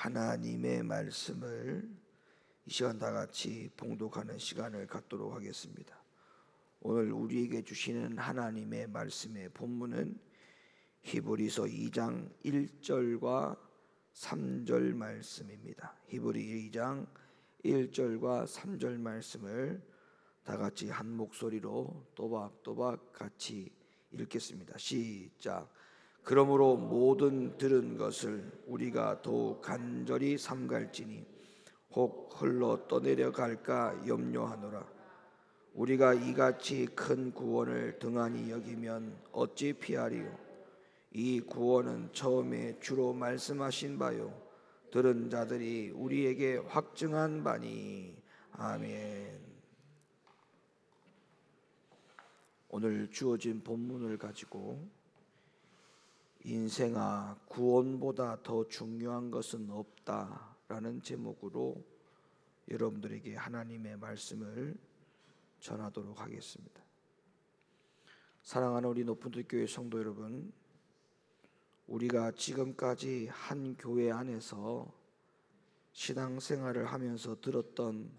하나님의 말씀을 이 시간 다 같이 봉독하는 시간을 갖도록 하겠습니다. 오늘 우리에게 주시는 하나님의 말씀의 본문은 히브리서 2장 1절과 3절 말씀입니다. 히브리 2장 1절과 3절 말씀을 다 같이 한 목소리로 또박또박 같이 읽겠습니다. 시작. 그러므로 모든 들은 것을 우리가 더욱 간절히 삼갈지니 혹 흘러 떠내려갈까 염려하노라. 우리가 이같이 큰 구원을 등한히 여기면 어찌 피하리요. 이 구원은 처음에 주로 말씀하신 바요 들은 자들이 우리에게 확증한 바니. 아멘. 오늘 주어진 본문을 가지고 인생아 구원보다 더 중요한 것은 없다라는 제목으로 여러분들에게 하나님의 말씀을 전하도록 하겠습니다. 사랑하는 우리 높은들교회 성도 여러분, 우리가 지금까지 한 교회 안에서 신앙생활을 하면서 들었던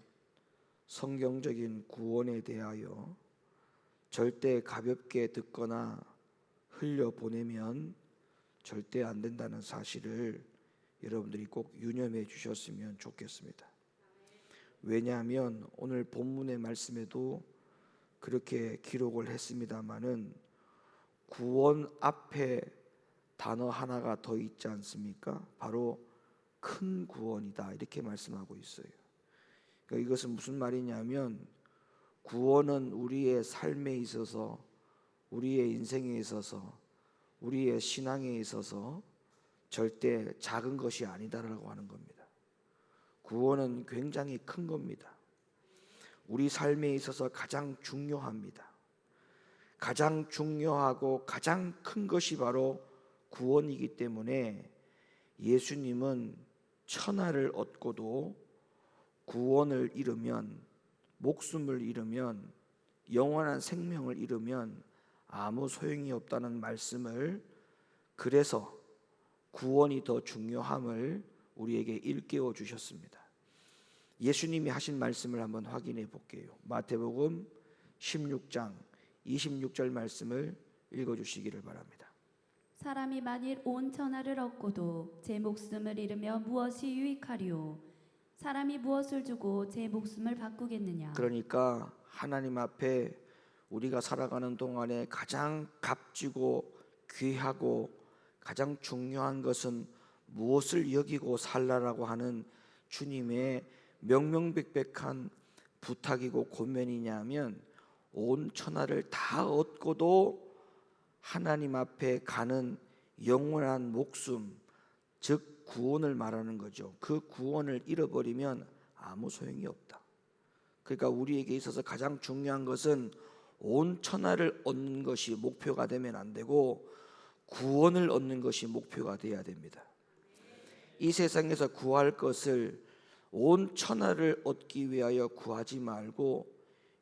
성경적인 구원에 대하여 절대 가볍게 듣거나 흘려보내면 절대 안 된다는 사실을 여러분들이 꼭 유념해 주셨으면 좋겠습니다. 왜냐하면 오늘 본문의 말씀에도 그렇게 기록을 했습니다마는 구원 앞에 단어 하나가 더 있지 않습니까? 바로 큰 구원이다 이렇게 말씀하고 있어요. 그러니까 이것은 무슨 말이냐면 구원은 우리의 삶에 있어서, 우리의 인생에 있어서, 우리의 신앙에 있어서 절대 작은 것이 아니다라고 하는 겁니다. 구원은 굉장히 큰 겁니다. 우리 삶에 있어서 가장 중요합니다. 가장 중요하고 가장 큰 것이 바로 구원이기 때문에 예수님은 천하를 얻고도 구원을 잃으면, 목숨을 잃으면, 영원한 생명을 잃으면 아무 소용이 없다는 말씀을, 그래서 구원이 더 중요함을 우리에게 일깨워 주셨습니다. 예수님이 하신 말씀을 한번 확인해 볼게요. 마태복음 16장 26절 말씀을 읽어 주시기를 바랍니다. 사람이 만일 온 천하를 얻고도 제 목숨을 잃으며 무엇이 유익하리요? 사람이 무엇을 주고 제 목숨을 바꾸겠느냐? 그러니까 하나님 앞에 우리가 살아가는 동안에 가장 값지고 귀하고 가장 중요한 것은 무엇을 여기고 살라라고 하는 주님의 명명백백한 부탁이고 권면이냐면 온 천하를 다 얻고도 하나님 앞에 가는 영원한 목숨, 즉 구원을 말하는 거죠. 그 구원을 잃어버리면 아무 소용이 없다. 그러니까 우리에게 있어서 가장 중요한 것은 온 천하를 얻는 것이 목표가 되면 안 되고 구원을 얻는 것이 목표가 되어야 됩니다. 이 세상에서 구할 것을 온 천하를 얻기 위하여 구하지 말고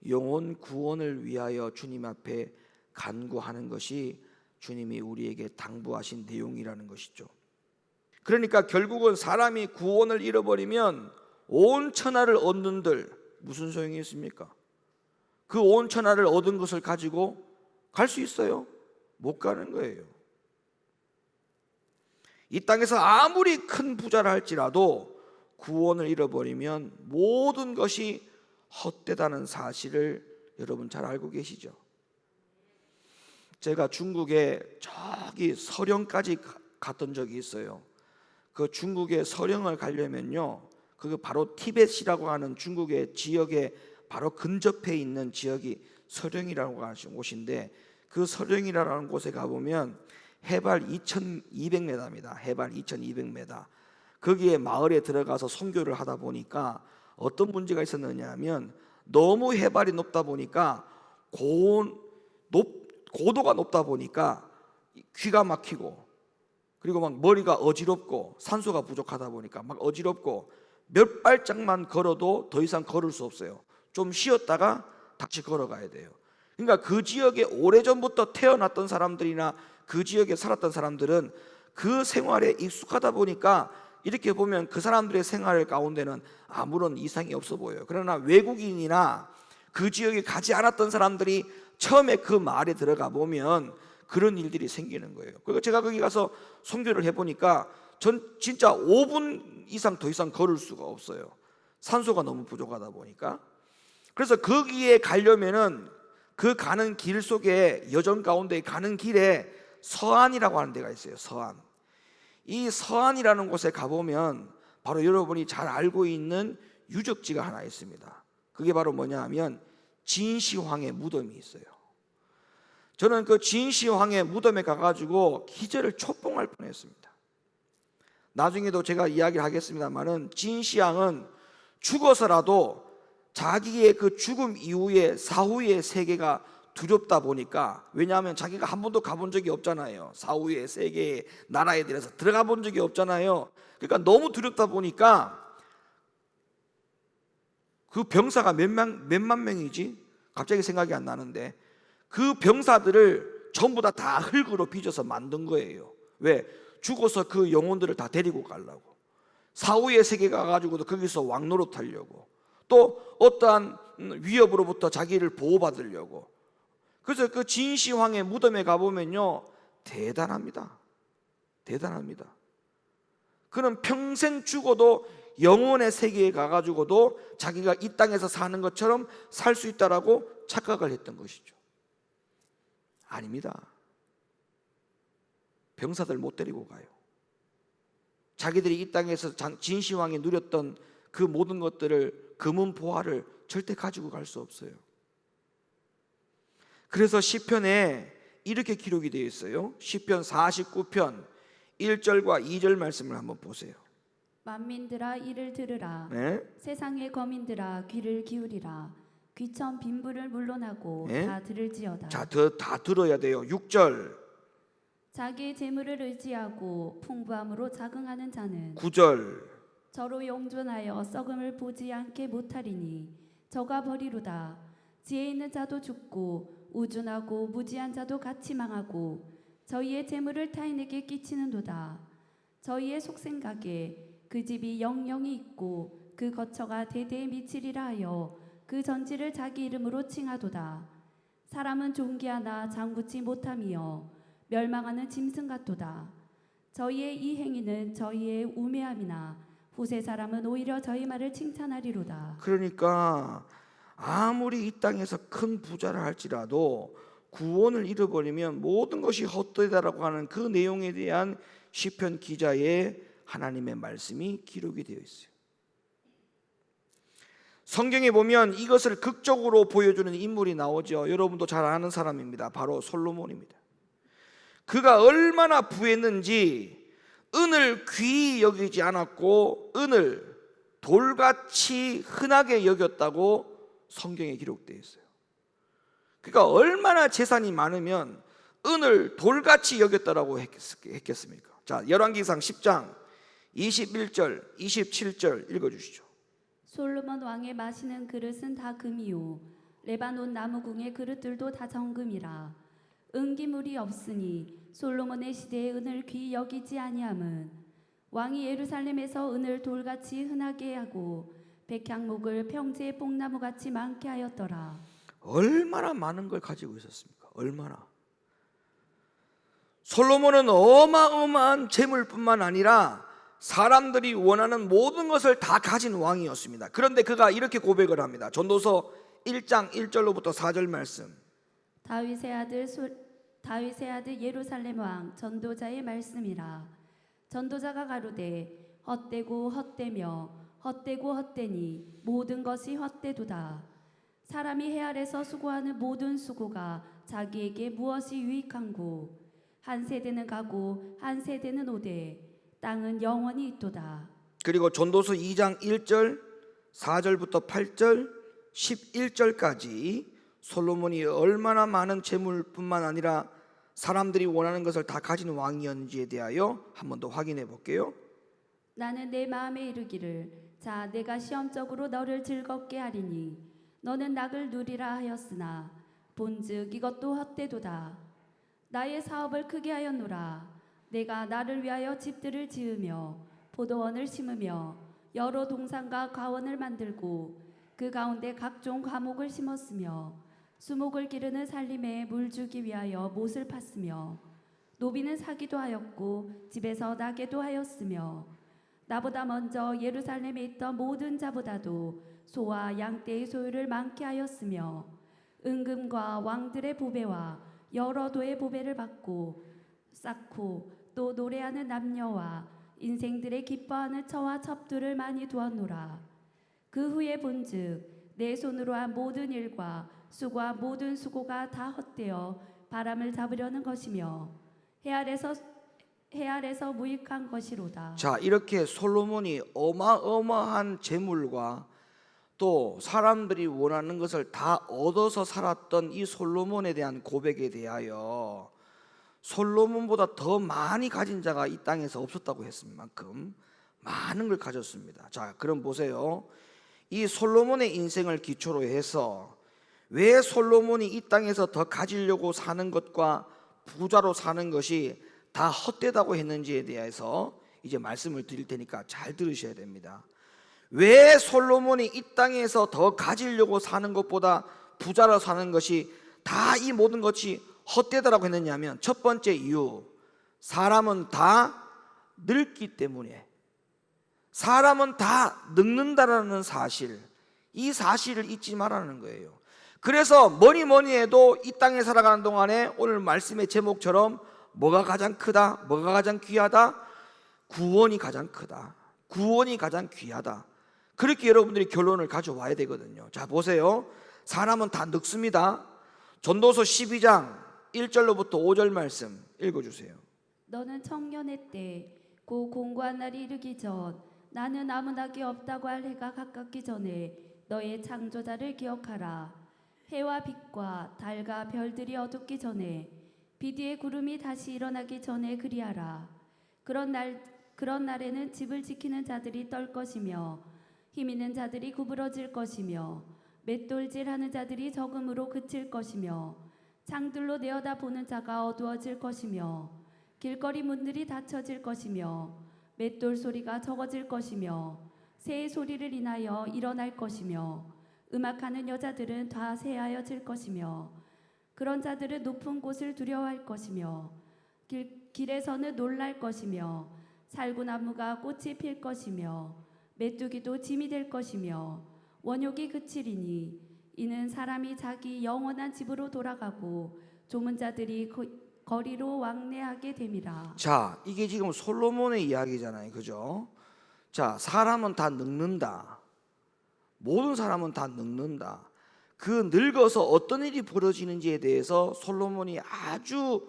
영혼 구원을 위하여 주님 앞에 간구하는 것이 주님이 우리에게 당부하신 내용이라는 것이죠. 그러니까 결국은 사람이 구원을 잃어버리면 온 천하를 얻는들 무슨 소용이 있습니까? 그 온 천하를 얻은 것을 가지고 갈 수 있어요? 못 가는 거예요. 이 땅에서 아무리 큰 부자를 할지라도 구원을 잃어버리면 모든 것이 헛되다는 사실을 여러분 잘 알고 계시죠? 제가 중국에 저기 서령까지 갔던 적이 있어요. 그 중국의 서령을 가려면요, 그게 바로 티벳이라고 하는 중국의 지역에 바로 근접해 있는 지역이 서령이라고 하는 곳인데, 그 서령이라는 곳에 가보면 해발 2200m입니다. 해발 2200m. 거기에 마을에 들어가서 선교를 하다 보니까 어떤 문제가 있었느냐 하면 너무 해발이 높다 보니까 고도가 높다 보니까 귀가 막히고, 그리고 막 머리가 어지럽고, 산소가 부족하다 보니까 막 어지럽고, 몇 발짝만 걸어도 더 이상 걸을 수 없어요. 좀 쉬었다가 다시 걸어가야 돼요. 그러니까 그 지역에 오래전부터 태어났던 사람들이나 그 지역에 살았던 사람들은 그 생활에 익숙하다 보니까 이렇게 보면 그 사람들의 생활 가운데는 아무런 이상이 없어 보여요. 그러나 외국인이나 그 지역에 가지 않았던 사람들이 처음에 그 마을에 들어가 보면 그런 일들이 생기는 거예요. 그리고 제가 거기 가서 선교를 해보니까 전 진짜 5분 이상 더 이상 걸을 수가 없어요. 산소가 너무 부족하다 보니까. 그래서 거기에 가려면은 그 가는 길 속에 여정 가운데 가는 길에 서안이라고 하는 데가 있어요. 서안. 이 서안이라는 곳에 가보면 바로 여러분이 잘 알고 있는 유적지가 하나 있습니다. 그게 바로 뭐냐 하면 진시황의 무덤이 있어요. 저는 그 진시황의 무덤에 가가지고 기절을 초봉할 뻔했습니다. 나중에도 제가 이야기를 하겠습니다만은 진시황은 죽어서라도 자기의 그 죽음 이후에 사후의 세계가 두렵다 보니까, 왜냐하면 자기가 한 번도 가본 적이 없잖아요. 사후의 세계의 나라에 대해서 들어가 본 적이 없잖아요. 그러니까 너무 두렵다 보니까 그 병사가 몇만 명이지? 갑자기 생각이 안 나는데 그 병사들을 전부 다 흙으로 빚어서 만든 거예요. 왜? 죽어서 그 영혼들을 다 데리고 가려고. 사후의 세계 가가지고도 거기서 왕노릇 하려고, 또 어떠한 위협으로부터 자기를 보호받으려고. 그래서 그 진시황의 무덤에 가보면요, 대단합니다. 대단합니다. 그는 평생 죽어도 영혼의 세계에 가가지고도 자기가 이 땅에서 사는 것처럼 살 수 있다라고 착각을 했던 것이죠. 아닙니다. 병사들 못 데리고 가요. 자기들이 이 땅에서 진시황이 누렸던 그 모든 것들을, 금은 보화를 절대 가지고 갈 수 없어요. 그래서 시편에 이렇게 기록이 되어 있어요. 시편 49편 1절과 2절 말씀을 한번 보세요. 만민들아 이를 들으라. 네? 세상의 거민들아 귀를 기울이라. 귀천 빈부를 물러나고 네? 다 들을지어다. 자, 다 들어야 돼요. 6절, 자기의 재물을 의지하고 풍부함으로 자긍하는 자는 9절, 저로 용존하여 썩음을 보지 않게 못하리니 저가 버리로다. 지혜 있는 자도 죽고 우둔하고 무지한 자도 같이 망하고 저희의 재물을 타인에게 끼치는도다. 저희의 속생각에 그 집이 영영이 있고 그 거처가 대대에 미치리라 하여 그 전지를 자기 이름으로 칭하도다. 사람은 존귀하나 장구치 못함이여 멸망하는 짐승 같도다. 저희의 이 행위는 저희의 우매함이나 후세 사람은 오히려 저희 말을 칭찬하리로다. 그러니까 아무리 이 땅에서 큰 부자를 할지라도 구원을 잃어버리면 모든 것이 헛되다라고 하는 그 내용에 대한 시편 기자의 하나님의 말씀이 기록이 되어 있어요. 성경에 보면 이것을 극적으로 보여주는 인물이 나오죠. 여러분도 잘 아는 사람입니다. 바로 솔로몬입니다. 그가 얼마나 부했는지 은을 귀히 여기지 않았고 은을 돌같이 흔하게 여겼다고 성경에 기록되어 있어요. 그러니까 얼마나 재산이 많으면 은을 돌같이 여겼다라고 했겠습니까? 자, 열왕기상 10장 21절 27절 읽어주시죠. 솔로몬 왕의 마시는 그릇은 다 금이요 레바논 나무궁의 그릇들도 다 정금이라. 은기물이 없으니 솔로몬의 시대에 은을 귀히 여기지 아니함은 왕이 예루살렘에서 은을 돌같이 흔하게 하고 백향목을 평지의 뽕나무같이 많게 하였더라. 얼마나 많은 걸 가지고 있었습니까? 얼마나. 솔로몬은 어마어마한 재물뿐만 아니라 사람들이 원하는 모든 것을 다 가진 왕이었습니다. 그런데 그가 이렇게 고백을 합니다. 전도서 1장 1절로부터 4절 말씀. 다윗의 아들 예루살렘 왕 전도자의 말씀이라. 전도자가 가로되 헛되고 헛되며 헛되고 헛되니 모든 것이 헛되도다. 사람이 해 아래서 수고하는 모든 수고가 자기에게 무엇이 유익한고 한 세대는 가고 한 세대는 오되 땅은 영원히 있도다. 그리고 전도서 2장 1절 4절부터 8절 11절까지 솔로몬이 얼마나 많은 재물뿐만 아니라 사람들이 원하는 것을 다 가진 왕이었는지에 대하여 한 번 더 확인해 볼게요. 나는 내 마음에 이르기를 자 내가 시험적으로 너를 즐겁게 하리니 너는 낙을 누리라 하였으나 본즉 이것도 헛되도다. 나의 사업을 크게 하였노라. 내가 나를 위하여 집들을 지으며 포도원을 심으며 여러 동산과 가원을 만들고 그 가운데 각종 과목을 심었으며 수목을 기르는 살림에 물 주기 위하여 못을 팠으며 노비는 사기도 하였고 집에서 나게도 하였으며 나보다 먼저 예루살렘에 있던 모든 자보다도 소와 양떼의 소유를 많게 하였으며 은금과 왕들의 보배와 여러 도의 보배를 받고 쌓고 또 노래하는 남녀와 인생들의 기뻐하는 처와 첩들을 많이 두었노라. 그 후에 본즉 내 손으로 한 모든 일과 수고한 모든 수고가 다 헛되어 바람을 잡으려는 것이며 해 아래서 무익한 것이로다. 자, 이렇게 솔로몬이 어마어마한 재물과 또 사람들이 원하는 것을 다 얻어서 살았던 이 솔로몬에 대한 고백에 대하여 솔로몬보다 더 많이 가진 자가 이 땅에서 없었다고 했을 만큼 많은 걸 가졌습니다. 자, 그럼 보세요. 이 솔로몬의 인생을 기초로 해서 왜 솔로몬이 이 땅에서 더 가지려고 사는 것과 부자로 사는 것이 다 헛되다고 했는지에 대해서 이제 말씀을 드릴 테니까 잘 들으셔야 됩니다. 왜 솔로몬이 이 땅에서 더 가지려고 사는 것보다 부자로 사는 것이 다 이 모든 것이 헛되다라고 했느냐면, 첫 번째 이유, 사람은 다 늙기 때문에, 사람은 다 늙는다라는 사실, 이 사실을 잊지 말라는 거예요. 그래서 뭐니 해도 이 땅에 살아가는 동안에 오늘 말씀의 제목처럼 뭐가 가장 크다? 뭐가 가장 귀하다? 구원이 가장 크다. 구원이 가장 귀하다. 그렇게 여러분들이 결론을 가져와야 되거든요. 자, 보세요. 사람은 다 늙습니다. 전도서 12장 1절로부터 5절 말씀 읽어주세요. 너는 청년의 때 곧 공고한 날이 이르기 전 나는 아무 낙이 없다고 할 해가 가깝기 전에 너의 창조자를 기억하라. 해와 빛과 달과 별들이 어둡기 전에 빛 위에 구름이 다시 일어나기 전에 그리하라. 그런 날에는 집을 지키는 자들이 떨 것이며 힘 있는 자들이 구부러질 것이며 맷돌질하는 자들이 적음으로 그칠 것이며 창들로 내어다보는 자가 어두워질 것이며 길거리 문들이 닫혀질 것이며 맷돌 소리가 적어질 것이며 새의 소리를 인하여 일어날 것이며 음악하는 여자들은 다 새하여질 것이며 그런 자들은 높은 곳을 두려워할 것이며 길에서는 놀랄 것이며 살구나무가 꽃이 필 것이며 메뚜기도 짐이 될 것이며 원욕이 그치리니 이는 사람이 자기 영원한 집으로 돌아가고 조문 자들이 거리로 왕래하게 됨이라. 자, 이게 지금 솔로몬의 이야기잖아요. 그죠? 자, 사람은 다 늙는다. 모든 사람은 다 늙는다. 그 늙어서 어떤 일이 벌어지는지에 대해서 솔로몬이 아주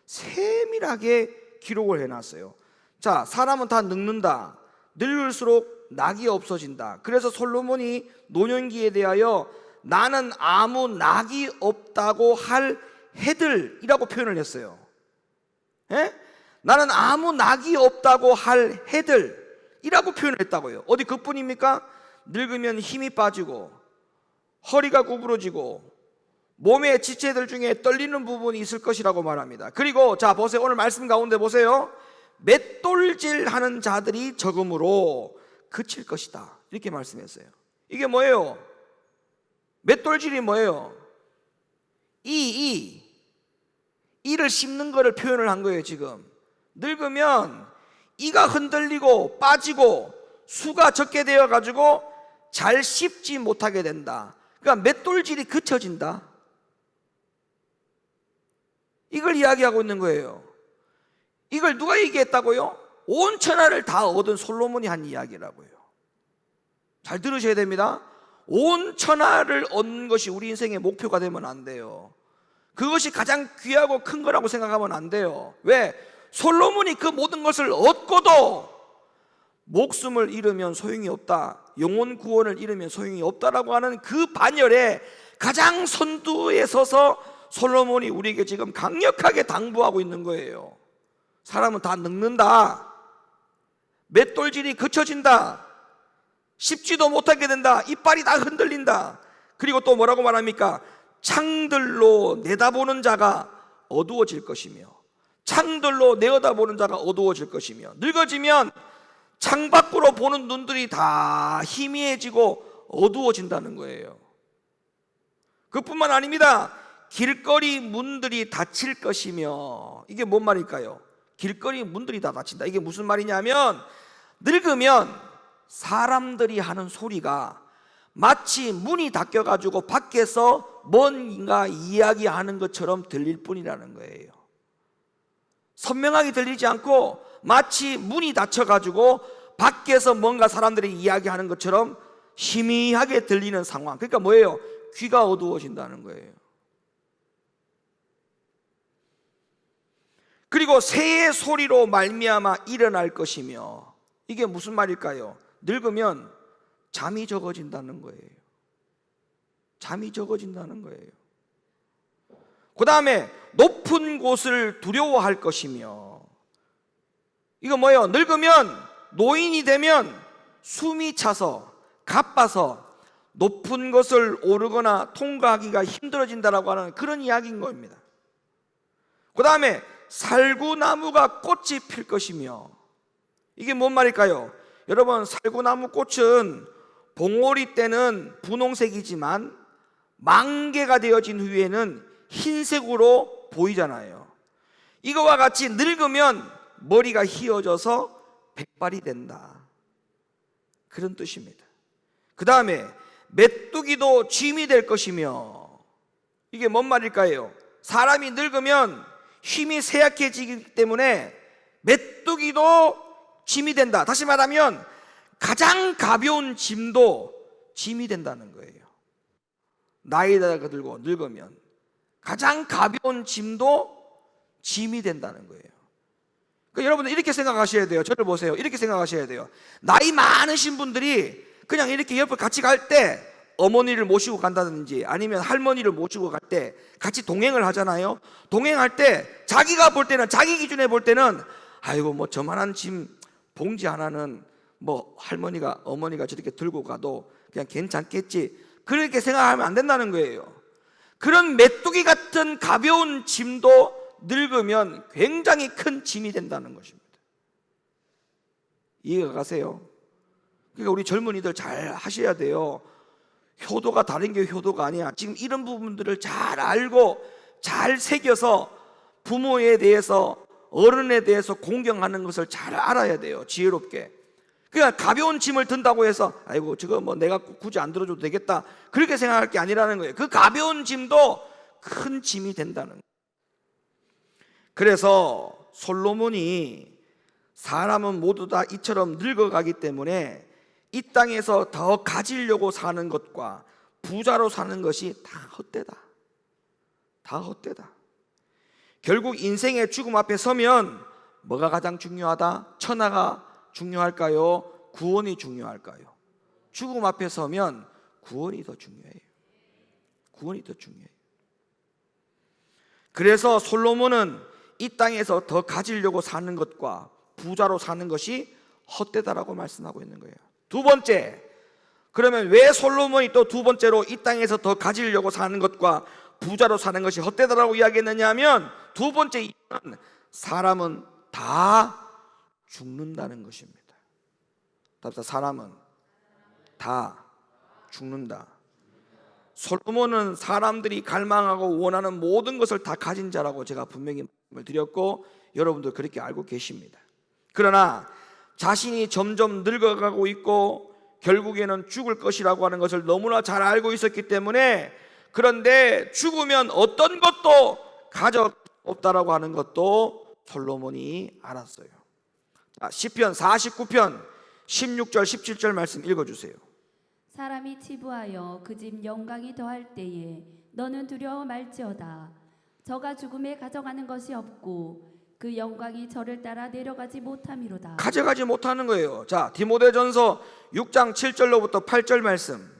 세밀하게 기록을 해놨어요. 자, 사람은 다 늙는다. 늙을수록 낙이 없어진다. 그래서 솔로몬이 노년기에 대하여 나는 아무 낙이 없다고 할 해들이라고 표현을 했어요. 예? 나는 아무 낙이 없다고 할 해들이라고 표현을 했다고요. 어디 그뿐입니까? 늙으면 힘이 빠지고 허리가 구부러지고 몸의 지체들 중에 떨리는 부분이 있을 것이라고 말합니다. 그리고 자, 보세요. 오늘 말씀 가운데 보세요. 맷돌질 하는 자들이 적음으로 그칠 것이다. 이렇게 말씀했어요. 이게 뭐예요? 맷돌질이 뭐예요? 이를 씹는 거를 표현을 한 거예요. 지금 늙으면 이가 흔들리고 빠지고 수가 적게 되어 가지고 잘 씹지 못하게 된다. 그러니까 맷돌질이 그쳐진다. 이걸 이야기하고 있는 거예요. 이걸 누가 얘기했다고요? 온 천하를 다 얻은 솔로몬이 한 이야기라고요. 잘 들으셔야 됩니다. 온 천하를 얻는 것이 우리 인생의 목표가 되면 안 돼요. 그것이 가장 귀하고 큰 거라고 생각하면 안 돼요. 왜? 솔로몬이 그 모든 것을 얻고도 목숨을 잃으면 소용이 없다, 영혼 구원을 잃으면 소용이 없다라고 하는 그 반열에 가장 선두에 서서 솔로몬이 우리에게 지금 강력하게 당부하고 있는 거예요. 사람은 다 늙는다. 맷돌질이 그쳐진다. 씹지도 못하게 된다. 이빨이 다 흔들린다. 그리고 또 뭐라고 말합니까? 창들로 내다보는 자가 어두워질 것이며, 창들로 내어다보는 자가 어두워질 것이며, 늙어지면 창밖으로 보는 눈들이 다 희미해지고 어두워진다는 거예요. 그뿐만 아닙니다. 길거리 문들이 닫힐 것이며, 이게 뭔 말일까요? 길거리 문들이 다 닫힌다. 이게 무슨 말이냐면, 늙으면 사람들이 하는 소리가 마치 문이 닫혀가지고 밖에서 뭔가 이야기하는 것처럼 들릴 뿐이라는 거예요. 선명하게 들리지 않고 마치 문이 닫혀가지고 밖에서 뭔가 사람들이 이야기하는 것처럼 희미하게 들리는 상황. 그러니까 뭐예요? 귀가 어두워진다는 거예요. 그리고 새의 소리로 말미암아 일어날 것이며, 이게 무슨 말일까요? 늙으면 잠이 적어진다는 거예요. 잠이 적어진다는 거예요. 그 다음에 높은 곳을 두려워할 것이며, 이거 뭐예요? 늙으면, 노인이 되면 숨이 차서 가빠서 높은 것을 오르거나 통과하기가 힘들어진다라고 하는 그런 이야기인 겁니다. 그 다음에 살구나무가 꽃이 필 것이며, 이게 뭔 말일까요? 여러분, 살구나무 꽃은 봉오리 때는 분홍색이지만 만개가 되어진 후에는 흰색으로 보이잖아요. 이거와 같이 늙으면 머리가 휘어져서 백발이 된다, 그런 뜻입니다. 그 다음에 메뚜기도 쥐이 될 것이며, 이게 뭔 말일까요? 사람이 늙으면 힘이 쇠약해지기 때문에 메뚜기도 짐이 된다. 다시 말하면 가장 가벼운 짐도 짐이 된다는 거예요. 나이가 들고 늙으면 가장 가벼운 짐도 짐이 된다는 거예요. 그러니까 여러분들 이렇게 생각하셔야 돼요. 저를 보세요. 이렇게 생각하셔야 돼요. 나이 많으신 분들이 그냥 이렇게 옆에 같이 갈 때 어머니를 모시고 간다든지 아니면 할머니를 모시고 갈 때 같이 동행을 하잖아요. 동행할 때 자기가 볼 때는, 자기 기준에 볼 때는 아이고 뭐 저만한 짐 봉지 하나는 뭐 할머니가 어머니가 저렇게 들고 가도 그냥 괜찮겠지, 그렇게 생각하면 안 된다는 거예요. 그런 메뚜기 같은 가벼운 짐도 늙으면 굉장히 큰 짐이 된다는 것입니다. 이해가 가세요? 그러니까 우리 젊은이들 잘 하셔야 돼요. 효도가 다른 게 효도가 아니야. 지금 이런 부분들을 잘 알고 잘 새겨서 부모에 대해서, 어른에 대해서 공경하는 것을 잘 알아야 돼요. 지혜롭게. 그러니까 가벼운 짐을 든다고 해서 아이고 저거 뭐 내가 굳이 안 들어줘도 되겠다, 그렇게 생각할 게 아니라는 거예요. 그 가벼운 짐도 큰 짐이 된다는 거예요. 그래서 솔로몬이 사람은 모두 다 이처럼 늙어가기 때문에 이 땅에서 더 가지려고 사는 것과 부자로 사는 것이 다 헛되다. 다 헛되다. 결국 인생의 죽음 앞에 서면 뭐가 가장 중요하다? 천하가 중요할까요? 구원이 중요할까요? 죽음 앞에 서면 구원이 더 중요해요. 구원이 더 중요해요. 그래서 솔로몬은 이 땅에서 더 가지려고 사는 것과 부자로 사는 것이 헛되다라고 말씀하고 있는 거예요. 두 번째, 그러면 왜 솔로몬이 또 두 번째로 이 땅에서 더 가지려고 사는 것과 부자로 사는 것이 헛되다라고 이야기했느냐 하면, 두 번째 이유는 사람은 다 죽는다는 것입니다. 답답, 사람은 다 죽는다. 솔로몬은 사람들이 갈망하고 원하는 모든 것을 다 가진 자라고 제가 분명히 말씀을 드렸고 여러분도 그렇게 알고 계십니다. 그러나 자신이 점점 늙어가고 있고 결국에는 죽을 것이라고 하는 것을 너무나 잘 알고 있었기 때문에, 그런데 죽으면 어떤 것도 가져 없다라고 하는 것도 솔로몬이 알았어요. 자, 시편 49편 16절 17절 말씀 읽어주세요. 사람이 치부하여 그 집 영광이 더할 때에 너는 두려워 말지어다. 저가 죽음에 가져가는 것이 없고 그 영광이 저를 따라 내려가지 못함이로다. 가져가지 못하는 거예요. 자, 디모데전서 6장 7절로부터 8절 말씀.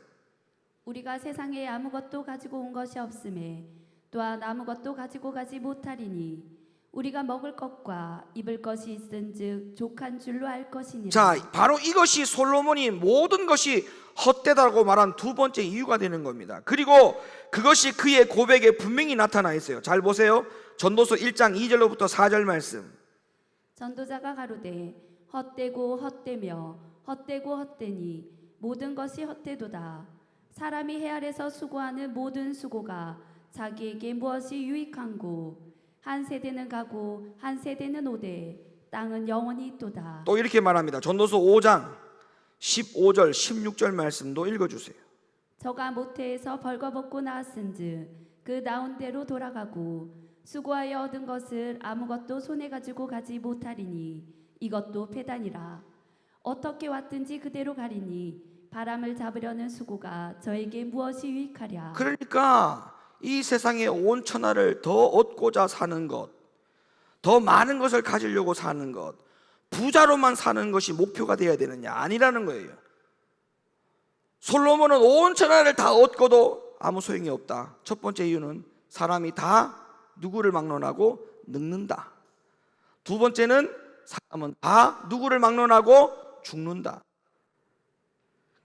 우리가 세상에 아무것도 가지고 온 것이 없음에 또한 아무것도 가지고 가지 못하리니 우리가 먹을 것과 입을 것이 있은즉 족한 줄로 알 것이니라. 자, 바로 이것이 솔로몬이 모든 것이 헛되다고 말한 두 번째 이유가 되는 겁니다. 그리고 그것이 그의 고백에 분명히 나타나 있어요. 잘 보세요. 전도서 1장 2절로부터 4절 말씀. 전도자가 가로되 헛되고 헛되며 헛되고 헛되니 모든 것이 헛되도다. 사람이 해 아래서 수고하는 모든 수고가 자기에게 무엇이 유익한고 한 세대는 가고 한 세대는 오되 땅은 영원히 있도다. 또 이렇게 말합니다. 전도서 5장 15절 16절 말씀도 읽어주세요. 저가 모태에서 벌거벗고 나왔은즉 그 나온 대로 돌아가고 수고하여 얻은 것을 아무것도 손에 가지고 가지 못하리니 이것도 패단이라. 어떻게 왔든지 그대로 가리니 바람을 잡으려는 수고가 저에게 무엇이 유익하랴. 그러니까 이 세상에 온 천하를 더 얻고자 사는 것, 더 많은 것을 가지려고 사는 것, 부자로만 사는 것이 목표가 되어야 되느냐? 아니라는 거예요. 솔로몬은 온 천하를 다 얻고도 아무 소용이 없다. 첫 번째 이유는 사람이 다 누구를 막론하고 늙는다. 두 번째는 사람은 다 누구를 막론하고 죽는다.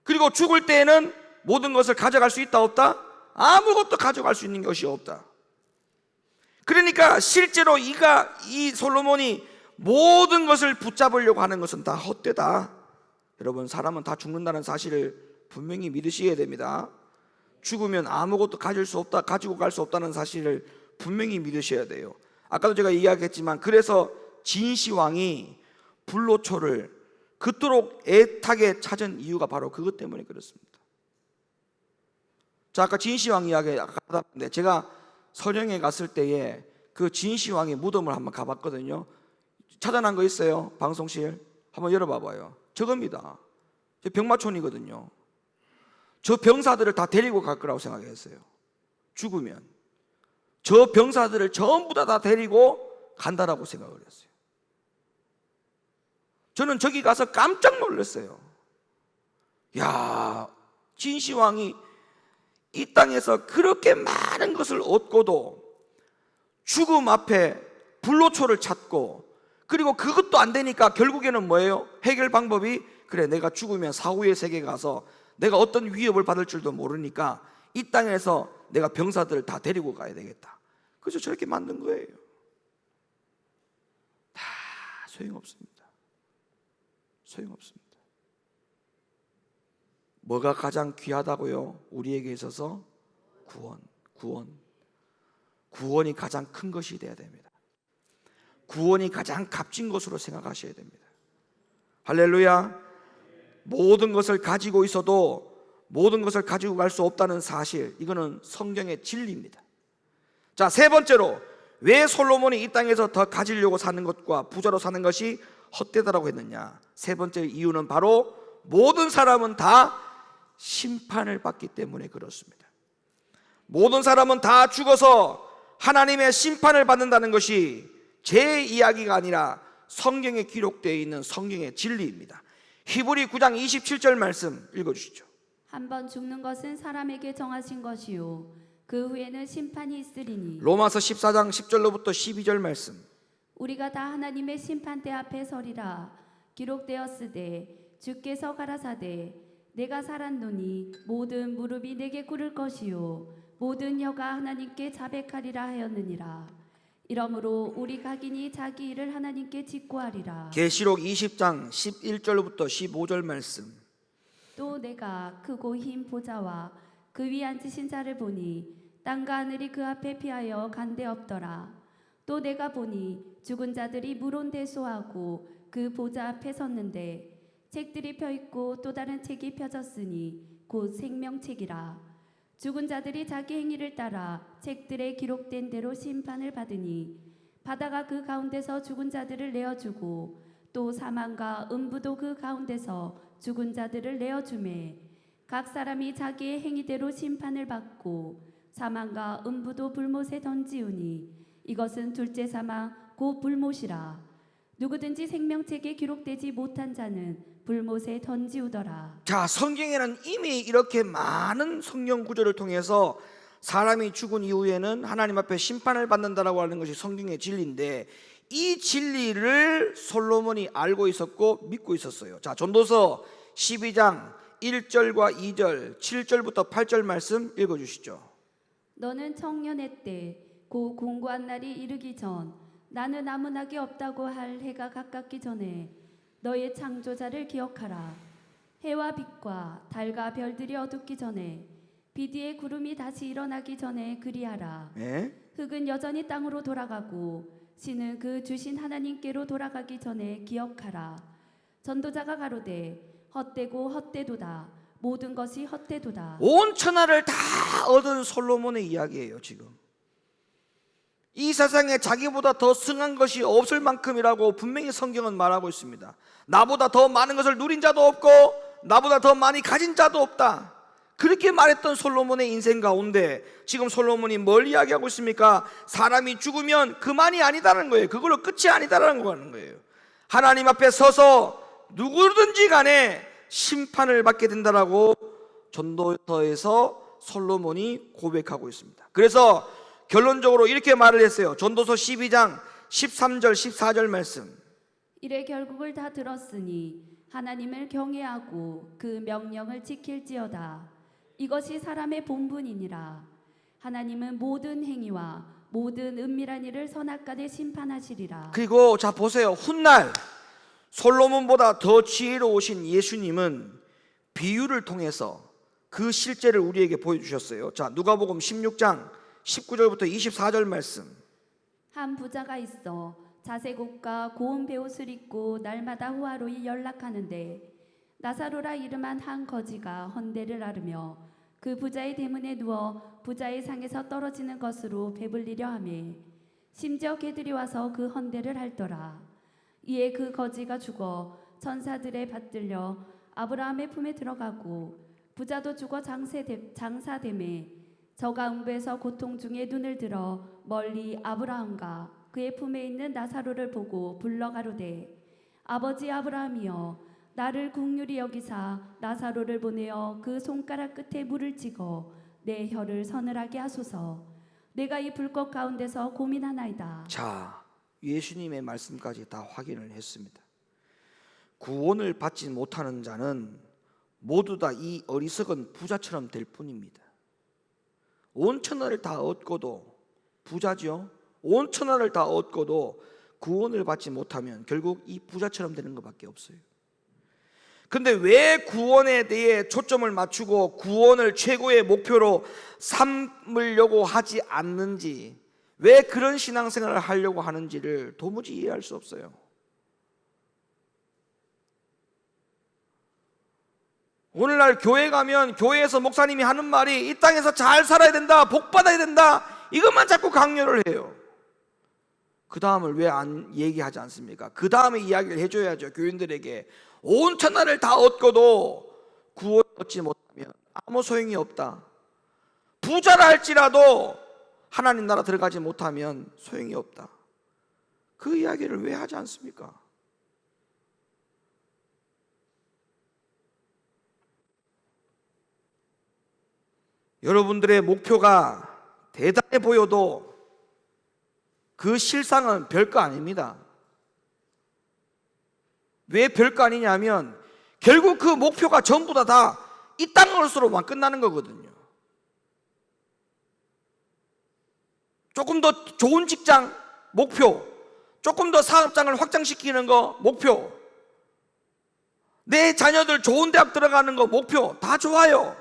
그리고 죽을 때에는 모든 것을 가져갈 수 있다 없다? 아무것도 가져갈 수 있는 것이 없다. 그러니까 실제로 이 솔로몬이 모든 것을 붙잡으려고 하는 것은 다 헛되다. 여러분, 사람은 다 죽는다는 사실을 분명히 믿으셔야 됩니다. 죽으면 아무것도 가질 수 없다, 가지고 갈 수 없다는 사실을 분명히 믿으셔야 돼요. 아까도 제가 이야기했지만 그래서 진시황이 불로초를 그토록 애타게 찾은 이유가 바로 그것 때문에 그렇습니다. 자, 아까 진시황 이야기 하다 보는데 제가 설영에 갔을 때에 그 진시황의 무덤을 한번 가봤거든요. 찾아난 거 있어요? 방송실 한번 열어봐봐요. 저겁니다. 저 병마촌이거든요. 저 병사들을 다 데리고 갈 거라고 생각했어요. 죽으면 저 병사들을 전부 다 데리고 간다라고 생각을 했어요. 저는 저기 가서 깜짝 놀랐어요. 야, 진시황이 이 땅에서 그렇게 많은 것을 얻고도 죽음 앞에 불로초를 찾고, 그리고 그것도 안 되니까 결국에는 뭐예요? 해결 방법이, 그래, 내가 죽으면 사후의 세계에 가서 내가 어떤 위협을 받을 줄도 모르니까 이 땅에서 내가 병사들을 다 데리고 가야 되겠다. 그래서 저렇게 만든 거예요. 다 소용없습니다. 소용없습니다. 뭐가 가장 귀하다고요? 우리에게 있어서 구원이 가장 큰 것이 되어야 됩니다. 구원이 가장 값진 것으로 생각하셔야 됩니다. 할렐루야. 모든 것을 가지고 있어도 모든 것을 가지고 갈 수 없다는 사실, 이거는 성경의 진리입니다. 자, 세 번째로 왜 솔로몬이 이 땅에서 더 가지려고 사는 것과 부자로 사는 것이 헛되다라고 했느냐? 세 번째 이유는 바로 모든 사람은 다 심판을 받기 때문에 그렇습니다. 모든 사람은 다 죽어서 하나님의 심판을 받는다는 것이 제 이야기가 아니라 성경에 기록되어 있는 성경의 진리입니다. 히브리 9장 27절 말씀 읽어주시죠. 한번 죽는 것은 사람에게 정하신 것이요 그 후에는 심판이 있으리니. 로마서 14장 10절로부터 12절 말씀. 우리가 다 하나님의 심판대 앞에 서리라. 기록되었으되 주께서 가라사대 내가 살았노니 모든 무릎이 내게 꿇을 것이요 모든 혀가 하나님께 자백하리라 하였느니라. 이러므로 우리 각인이 자기 일을 하나님께 직고하리라. 계시록 20장 11절부터 15절 말씀. 또 내가 크고 흰 보좌와 그 위 앉으신 자를 보니 땅과 하늘이 그 앞에 피하여 간데 없더라. 또 내가 보니 죽은 자들이 물온대소하고 그 보좌 앞에 섰는데 책들이 펴있고 또 다른 책이 펴졌으니 곧 생명책이라. 죽은 자들이 자기 행위를 따라 책들에 기록된 대로 심판을 받으니 바다가 그 가운데서 죽은 자들을 내어주고 또 사망과 음부도 그 가운데서 죽은 자들을 내어주매 각 사람이 자기의 행위대로 심판을 받고 사망과 음부도 불못에 던지우니 이것은 둘째 사망 곧 불못이라. 누구든지 생명책에 기록되지 못한 자는 불못에 던지우더라. 자, 성경에는 이미 이렇게 많은 성경 구절을 통해서 사람이 죽은 이후에는 하나님 앞에 심판을 받는다라고 하는 것이 성경의 진리인데, 이 진리를 솔로몬이 알고 있었고 믿고 있었어요. 자, 전도서 12장 1절과 2절, 7절부터 8절 말씀 읽어주시죠. 너는 청년의 때 곧 공고한 날이 이르기 전 나는 아무 낙이 없다고 할 해가 가깝기 전에 너의 창조자를 기억하라. 해와 빛과 달과 별들이 어둡기 전에 빛 위에 구름이 다시 일어나기 전에 그리하라. 예? 흙은 여전히 땅으로 돌아가고 신은 그 주신 하나님께로 돌아가기 전에 기억하라. 전도자가 가로되 헛되고 헛되도다. 모든 것이 헛되도다. 온 천하를 다 얻은 솔로몬의 이야기예요. 지금 이 세상에 자기보다 더 승한 것이 없을 만큼이라고 분명히 성경은 말하고 있습니다. 나보다 더 많은 것을 누린 자도 없고 나보다 더 많이 가진 자도 없다. 그렇게 말했던 솔로몬의 인생 가운데 지금 솔로몬이 뭘 이야기하고 있습니까? 사람이 죽으면 그만이 아니다는 거예요. 그걸로 끝이 아니다라는 거예요. 하나님 앞에 서서 누구든지 간에 심판을 받게 된다라고 전도서에서 솔로몬이 고백하고 있습니다. 그래서 결론적으로 이렇게 말을 했어요. 전도서 12장 13절 14절 말씀. 이래 결국을 다 들었으니 하나님을 경외하고 그 명령을 지킬지어다. 이것이 사람의 본분이니라. 하나님은 모든 행위와 모든 은밀한 일을 선악간에 심판하시리라. 그리고 자 보세요. 훗날 솔로몬보다 더 지혜로우신 예수님은 비유를 통해서 그 실제를 우리에게 보여주셨어요. 자, 누가복음 16장 19절부터 24절 말씀. 한 부자가 있어 자색옷과 고운 베옷을 입고 날마다 호화로이 연락하는데 나사로라 이름한 한 거지가 헌대를 앓으며 그 부자의 대문에 누워 부자의 상에서 떨어지는 것으로 배불리려 하매 심지어 개들이 와서 그 헌대를 핥더라. 이에 그 거지가 죽어 천사들에 받들려 아브라함의 품에 들어가고 부자도 죽어 장사됨에 저가 음부에서 고통 중에 눈을 들어 멀리 아브라함과 그의 품에 있는 나사로를 보고 불러 가로되 아버지 아브라함이여 나를 긍휼히 여기사 나사로를 보내어 그 손가락 끝에 물을 찍어 내 혀를 서늘하게 하소서. 내가 이 불꽃 가운데서 고민하나이다. 자, 예수님의 말씀까지 다 확인을 했습니다. 구원을 받지 못하는 자는 모두 다 이 어리석은 부자처럼 될 뿐입니다. 온 천하를 다 얻고도 부자죠. 온 천하를 다 얻고도 구원을 받지 못하면 결국 이 부자처럼 되는 것밖에 없어요. 근데 왜 구원에 대해 초점을 맞추고 구원을 최고의 목표로 삼으려고 하지 않는지, 왜 그런 신앙생활을 하려고 하는지를 도무지 이해할 수 없어요. 오늘날 교회 가면 교회에서 목사님이 하는 말이 이 땅에서 잘 살아야 된다, 복 받아야 된다, 이것만 자꾸 강요를 해요. 그 다음을 왜 안 얘기하지 않습니까? 그 다음에 이야기를 해줘야죠. 교인들에게 온 천하를 다 얻고도 구원 얻지 못하면 아무 소용이 없다. 부자라 할지라도 하나님 나라 들어가지 못하면 소용이 없다. 그 이야기를 왜 하지 않습니까? 여러분들의 목표가 대단해 보여도 그 실상은 별거 아닙니다. 왜 별거 아니냐면 결국 그 목표가 전부 다 이 땅으로만 끝나는 거거든요. 조금 더 좋은 직장 목표, 조금 더 사업장을 확장시키는 거 목표, 내 자녀들 좋은 대학 들어가는 거 목표, 다 좋아요.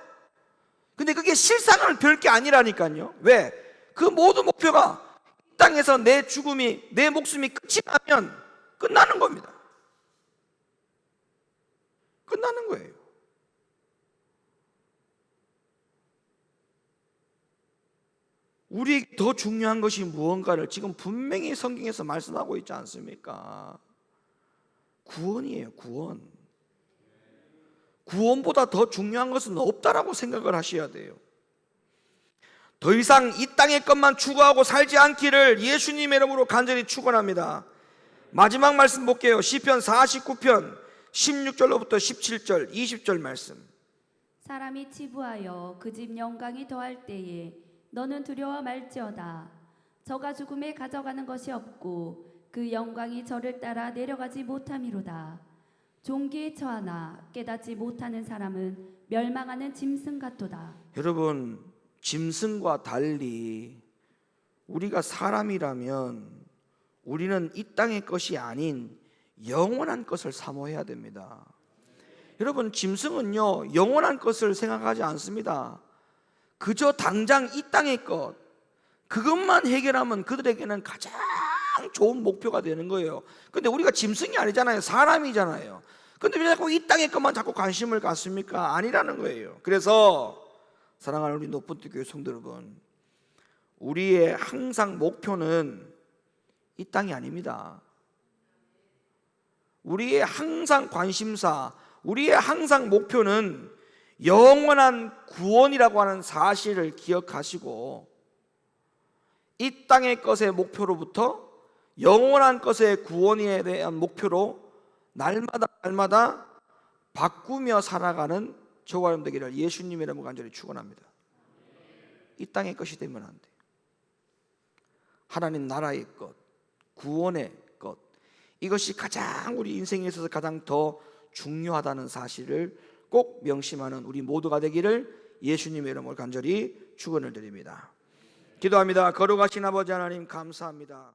근데 그게 실상은 별게 아니라니까요. 왜? 그 모든 목표가 이 땅에서 내 죽음이, 내 목숨이 끝이 나면 끝나는 겁니다. 끝나는 거예요. 우리에게 더 중요한 것이 무언가를 지금 분명히 성경에서 말씀하고 있지 않습니까? 구원이에요, 구원. 구원보다 더 중요한 것은 없다라고 생각을 하셔야 돼요. 더 이상 이 땅의 것만 추구하고 살지 않기를 예수님의 이름으로 간절히 축원합니다. 마지막 말씀 볼게요. 시편 49편 16절로부터 17절 20절 말씀. 사람이 치부하여 그 집 영광이 더할 때에 너는 두려워 말지어다. 저가 죽음에 가져가는 것이 없고 그 영광이 저를 따라 내려가지 못함이로다. 종기에 처하나 깨닫지 못하는 사람은 멸망하는 짐승 같도다. 여러분, 짐승과 달리 우리가 사람이라면 우리는 이 땅의 것이 아닌 영원한 것을 사모해야 됩니다. 여러분, 짐승은요 영원한 것을 생각하지 않습니다. 그저 당장 이 땅의 것, 그것만 해결하면 그들에게는 가장 좋은 목표가 되는 거예요. 근데 우리가 짐승이 아니잖아요. 사람이잖아요. 근데 왜 자꾸 이 땅의 것만 자꾸 관심을 갖습니까? 아니라는 거예요. 그래서 사랑하는 우리 높은뜨 교회 성도 여러분, 우리의 항상 목표는 이 땅이 아닙니다. 우리의 항상 관심사, 우리의 항상 목표는 영원한 구원이라고 하는 사실을 기억하시고, 이 땅의 것의 목표로부터 영원한 것의 구원에 대한 목표로 날마다 바꾸며 살아가는 저와 여러분 되기를 예수님의 이름으로 간절히 축원합니다. 이 땅의 것이 되면 안 돼요. 하나님 나라의 것, 구원의 것, 이것이 가장 우리 인생에 있어서 가장 더 중요하다는 사실을 꼭 명심하는 우리 모두가 되기를 예수님의 이름으로 간절히 축원을 드립니다. 기도합니다. 거룩하신 아버지 하나님, 감사합니다.